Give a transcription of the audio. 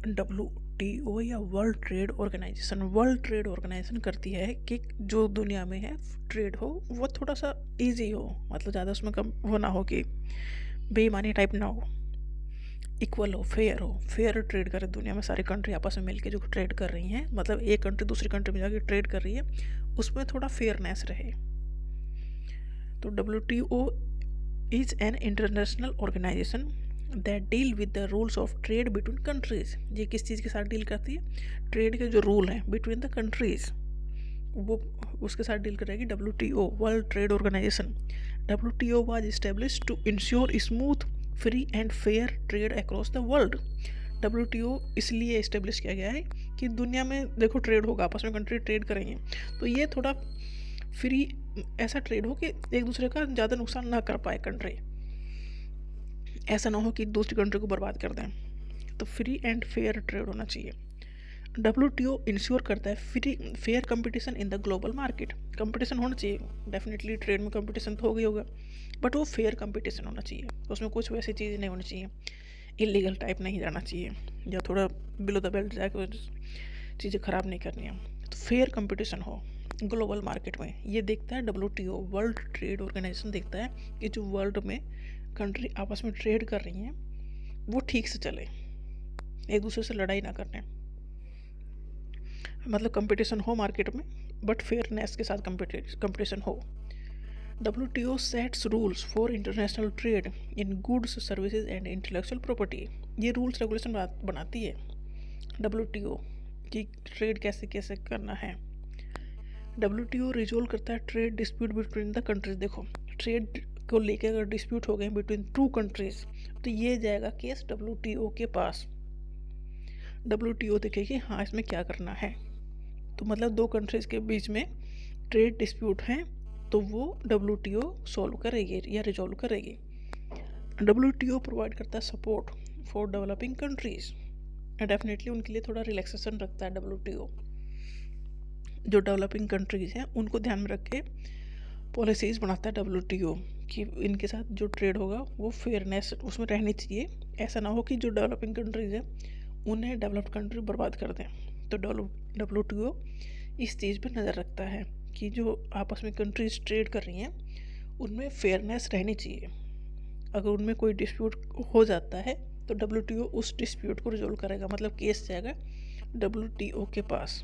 WTO या world trade organisation करती है कि जो दुनिया में है ट्रेड हो वो थोड़ा सा इजी हो, मतलब ज़्यादा उसमें कम वो ना हो कि बेईमानी टाइप ना हो, इक्वल हो, फेयर ट्रेड करे दुनिया में सारी कंट्री आपस में मिलके जो ट्रेड कर रही हैं, मतलब एक कंट्री दूसरी कंट्री में जाके ट्रेड कर रही है उसमें थोड़ा फेयरनेस रहे। तो WTO is an international organisation that deal with the rules of trade between countries. ये किस चीज़ के साथ डील करती है? ट्रेड के जो रूल हैं बिटवीन द कंट्रीज वो उसके साथ डील करेगी WTO, world trade organisation. WTO was established to ensure smooth free and fair trade across the world. WTO इसलिए इस्टेब्लिश किया गया है कि दुनिया में देखो ट्रेड होगा, आपस में कंट्री ट्रेड करेंगे तो ये थोड़ा फ्री ऐसा ट्रेड हो कि एक दूसरे का ज़्यादा नुकसान ना कर पाए कंट्री, ऐसा ना हो कि दूसरी कंट्री को बर्बाद कर दें। तो फ्री एंड फेयर ट्रेड होना चाहिए। WTO इंश्योर करता है free fair competition in the global market. Competition होना चाहिए, डेफिनेटली ट्रेड में कंपटीशन तो हो गई होगा, बट वो फेयर कंपटीशन होना चाहिए, उसमें कुछ वैसी चीज़ नहीं होनी चाहिए, इलीगल टाइप नहीं जाना चाहिए या थोड़ा बिलो द बेल्ट जाकर चीज़ें ख़राब नहीं करनी है। तो फेयर कंपटीशन हो ग्लोबल मार्केट में, ये देखता है WTO, वर्ल्ड ट्रेड ऑर्गेनाइजेशन देखता है कि जो वर्ल्ड में कंट्री आपस में ट्रेड कर रही हैं वो ठीक से चले, एक दूसरे से लड़ाई ना करने, मतलब कंपटीशन हो मार्केट में बट फेयरनेस के साथ कंपटीशन हो। WTO sets rules for international trade in goods services and intellectual property. ये रूल्स रेगुलेशन बनाती है WTO कि ट्रेड कैसे कैसे करना है। WTO रिजोल्व करता है trade dispute between the countries. देखो ट्रेड को लेकर अगर डिस्प्यूट हो गए बिटवीन टू कंट्रीज तो ये जाएगा केस WTO के पास। WTO देखेगी हाँ इसमें क्या करना है, तो मतलब दो कंट्रीज के बीच में ट्रेड डिस्प्यूट हैं तो वो WTO सॉल्व करेगी या रिजॉल्व करेगी। WTO प्रोवाइड करता है support for developing countries, definitely उनके लिए थोड़ा रिलैक्सेशन रखता है WTO। जो डेवलपिंग कंट्रीज हैं उनको ध्यान में रख के पॉलिसीज़ बनाता है WTO कि इनके साथ जो ट्रेड होगा वो फेयरनेस उसमें रहनी चाहिए, ऐसा ना हो कि जो डेवलपिंग कंट्रीज़ हैं उन्हें डेवलप्ड कंट्री बर्बाद कर दें। तो WTO इस चीज़ पर नज़र रखता है कि जो आपस में कंट्रीज ट्रेड कर रही हैं उनमें फेयरनेस रहनी चाहिए। अगर उनमें कोई डिस्प्यूट हो जाता है तो WTO उस डिस्प्यूट को रिजोल्व करेगा, मतलब केस जाएगा WTO के पास।